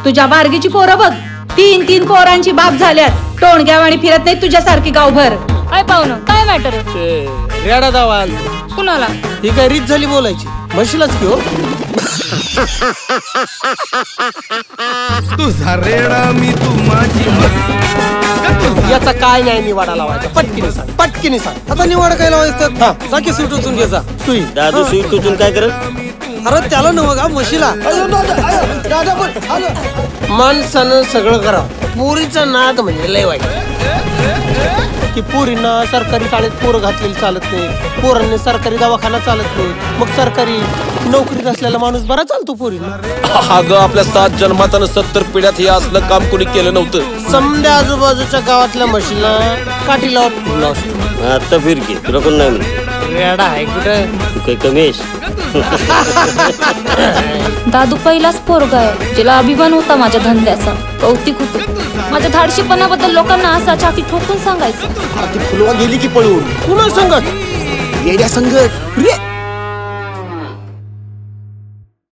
तुझ्या बारगीची पोरं बघ, 3 पोरांची बाप झाल्यात, टोणग्यावाणी फिरत नाही तुझ्यासारखी गावभर. काय पाहुणं, काय मॅटर? रेडा दावा कुणाला? ही काय रीत झाली बोलायची, म्हशीलाच की हो. तुझा रेडा मी तू माझी याचा काय नाही निवाडा लावायचा, पटकीने सांग, पटकीने सांग. आता निवाडा काय लावायचं? हा जाकी सुट उचून घ्यायचा सुई दादू सुई टोचून काय करत? अरे त्याला नव का म्हशीला. माणसानं सगळं करावं, पोरीचा नाद म्हणजे लय वाईट. की पोरींना सरकारी शाळेत पोरं घातलेली चालत नाही, पोरांनी सरकारी दवाखाना चालत नाही, मग सरकारी नोकरीत असलेला माणूस बरा चालतो पोरींना. अगं आपल्या 7 जन्मातानं 70 पिढ्यात हे असलं काम कोणी केलं नव्हतं. समद्या आजूबाजूच्या गावातल्या म्हशीला काठी लावत आता फिर की तुला कोण नाही म्हणत. रेडा आहे कुठं? तू काही कमीस. दादू पहिलाच पोरगा आहे जिला अभिमान होता माझ्या धंद्याचा, कौतिक होतं माझ्या धाडशीपणाबद्दल. लोकांना असा छाती ठोकून सांगायचं. ती फुलवा गेली की पळून कुणा सांगत? येड्या संघ रे.